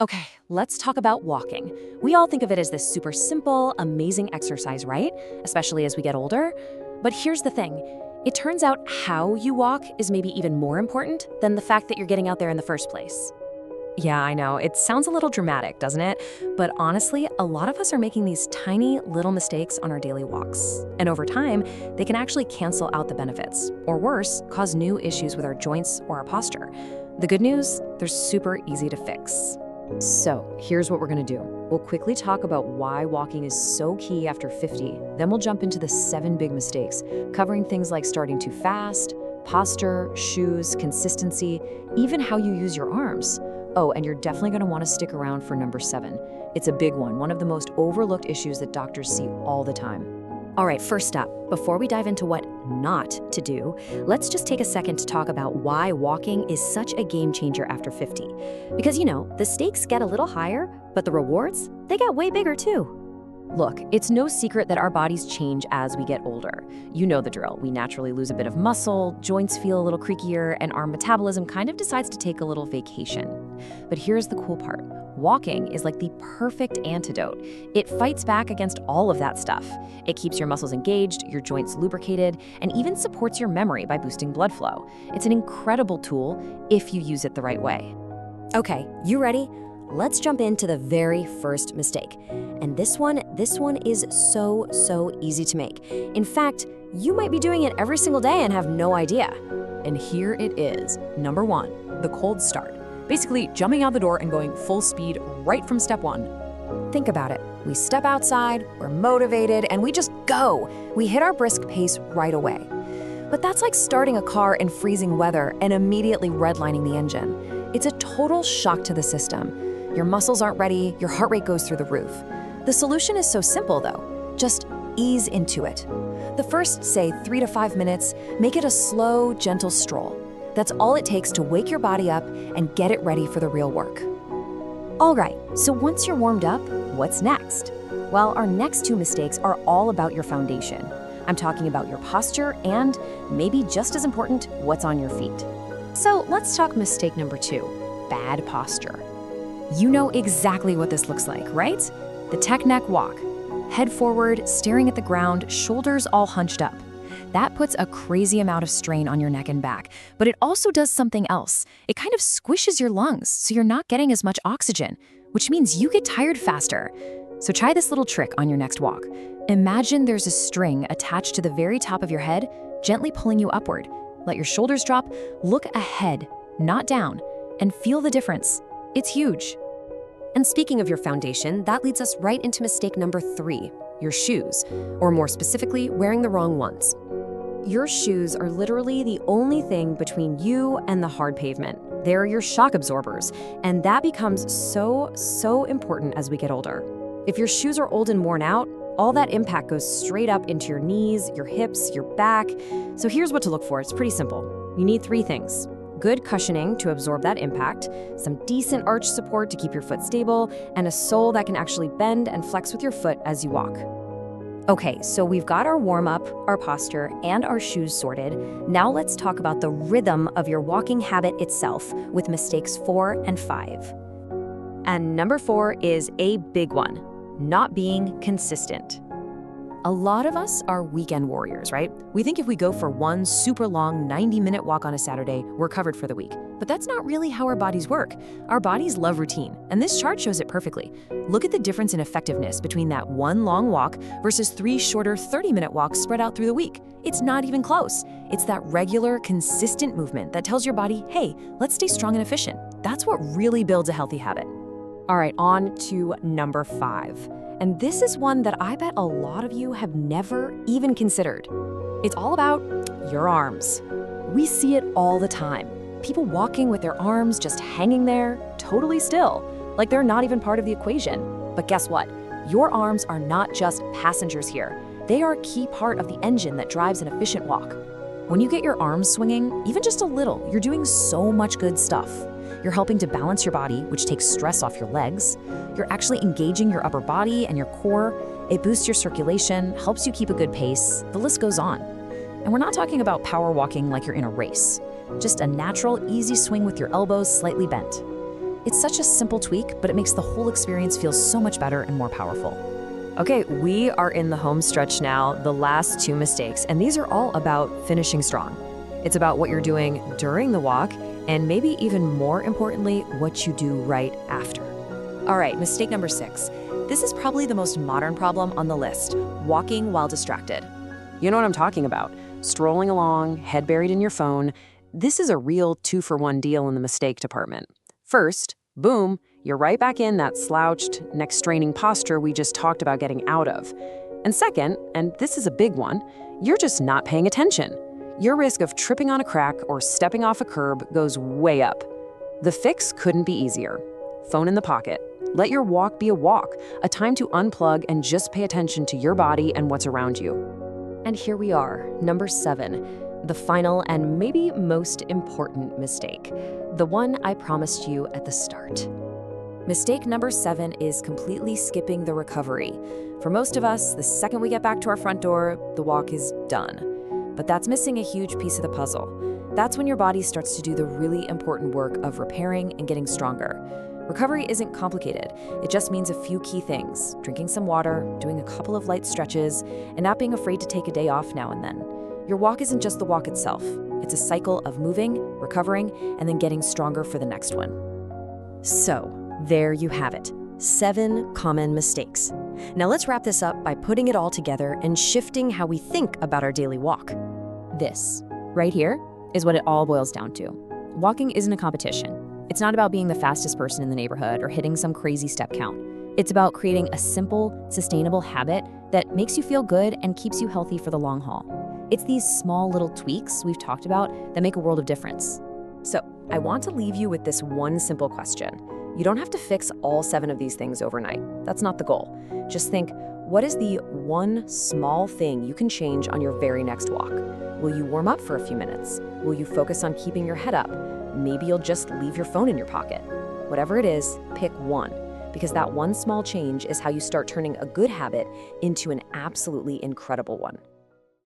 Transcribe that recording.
Okay, let's talk about walking. We all think of it as this super simple, amazing exercise, right? Especially as we get older. But here's the thing. It turns out how you walk is maybe even more important than the fact that you're getting out there in the first place. Yeah, I know. It sounds a little dramatic, doesn't it? But honestly, a lot of us are making these tiny little mistakes on our daily walks. And over time, they can actually cancel out the benefits, or worse, cause new issues with our joints or our posture. The good news, they're super easy to fix. So, here's what we're gonna do. We'll quickly talk about why walking is so key after 50. Then we'll jump into the 7 big mistakes, covering things like starting too fast, posture, shoes, consistency, even how you use your arms. Oh, and you're definitely gonna wanna stick around for number 7. It's a big one of the most overlooked issues that doctors see all the time. All right, first up, before we dive into what not to do, let's just take a second to talk about why walking is such a game changer after 50. Because, the stakes get a little higher, but the rewards, they get way bigger too. Look, it's no secret that our bodies change as we get older. You know the drill. We naturally lose a bit of muscle, joints feel a little creakier, and our metabolism kind of decides to take a little vacation. But here's the cool part. Walking is like the perfect antidote. It fights back against all of that stuff. It keeps your muscles engaged, your joints lubricated, and even supports your memory by boosting blood flow. It's an incredible tool if you use it the right way. Okay, you ready? Let's jump into the very first mistake. And this one is so easy to make. In fact, you might be doing it every single day and have no idea. And here it is. Number 1, the cold start. Basically, jumping out the door and going full speed right from step 1. Think about it. We step outside, we're motivated, and we just go. We hit our brisk pace right away. But that's like starting a car in freezing weather and immediately redlining the engine. It's a total shock to the system. Your muscles aren't ready, your heart rate goes through the roof. The solution is so simple though. Just ease into it. The first, say, 3 to 5 minutes, make it a slow, gentle stroll. That's all it takes to wake your body up and get it ready for the real work. All right, so once you're warmed up, what's next? Well, our next 2 mistakes are all about your foundation. I'm talking about your posture and, maybe just as important, what's on your feet. So let's talk mistake number 2, bad posture. You know exactly what this looks like, right? The tech neck walk. Head forward, staring at the ground, shoulders all hunched up. That puts a crazy amount of strain on your neck and back, but it also does something else. It kind of squishes your lungs, so you're not getting as much oxygen, which means you get tired faster. So try this little trick on your next walk. Imagine there's a string attached to the very top of your head, gently pulling you upward. Let your shoulders drop, look ahead, not down, and feel the difference. It's huge. And speaking of your foundation, that leads us right into mistake number 3, your shoes, or more specifically, wearing the wrong ones. Your shoes are literally the only thing between you and the hard pavement. They're your shock absorbers, and that becomes so important as we get older. If your shoes are old and worn out, all that impact goes straight up into your knees, your hips, your back. So here's what to look for. It's pretty simple. You need 3 things. Good cushioning to absorb that impact, some decent arch support to keep your foot stable, and a sole that can actually bend and flex with your foot as you walk. Okay, so we've got our warm-up, our posture, and our shoes sorted. Now let's talk about the rhythm of your walking habit itself with mistakes 4 and 5. And number 4 is a big one, not being consistent. A lot of us are weekend warriors, right? We think if we go for one super long 90-minute walk on a Saturday, we're covered for the week. But that's not really how our bodies work. Our bodies love routine, and this chart shows it perfectly. Look at the difference in effectiveness between that one long walk versus 3 shorter 30-minute walks spread out through the week. It's not even close. It's that regular, consistent movement that tells your body, hey, let's stay strong and efficient. That's what really builds a healthy habit. All right, on to number 5. And this is one that I bet a lot of you have never even considered. It's all about your arms. We see it all the time. People walking with their arms just hanging there, totally still, like they're not even part of the equation. But guess what? Your arms are not just passengers here. They are a key part of the engine that drives an efficient walk. When you get your arms swinging, even just a little, you're doing so much good stuff. You're helping to balance your body, which takes stress off your legs. You're actually engaging your upper body and your core. It boosts your circulation, helps you keep a good pace. The list goes on. And we're not talking about power walking like you're in a race. Just a natural, easy swing with your elbows slightly bent. It's such a simple tweak, but it makes the whole experience feel so much better and more powerful. Okay, we are in the home stretch now, the last 2 mistakes, and these are all about finishing strong. It's about what you're doing during the walk, and maybe even more importantly, what you do right after. All right, mistake number 6. This is probably the most modern problem on the list, walking while distracted. You know what I'm talking about. Strolling along, head buried in your phone. This is a real 2-for-1 deal in the mistake department. First, boom, you're right back in that slouched, neck-straining posture we just talked about getting out of. And second, and this is a big one, you're just not paying attention. Your risk of tripping on a crack or stepping off a curb goes way up. The fix couldn't be easier. Phone in the pocket. Let your walk be a walk, a time to unplug and just pay attention to your body and what's around you. And here we are, number 7, the final and maybe most important mistake, the one I promised you at the start. Mistake number 7 is completely skipping the recovery. For most of us, the second we get back to our front door, the walk is done. But that's missing a huge piece of the puzzle. That's when your body starts to do the really important work of repairing and getting stronger. Recovery isn't complicated. It just means a few key things: drinking some water, doing a couple of light stretches, and not being afraid to take a day off now and then. Your walk isn't just the walk itself. It's a cycle of moving, recovering, and then getting stronger for the next one. So, there you have it. 7 common mistakes. Now let's wrap this up by putting it all together and shifting how we think about our daily walk. This, right here, is what it all boils down to. Walking isn't a competition. It's not about being the fastest person in the neighborhood or hitting some crazy step count. It's about creating a simple, sustainable habit that makes you feel good and keeps you healthy for the long haul. It's these small little tweaks we've talked about that make a world of difference. So, I want to leave you with this one simple question. You don't have to fix all 7 of these things overnight. That's not the goal. Just think, what is the one small thing you can change on your very next walk? Will you warm up for a few minutes? Will you focus on keeping your head up? Maybe you'll just leave your phone in your pocket. Whatever it is, pick one, because that one small change is how you start turning a good habit into an absolutely incredible one.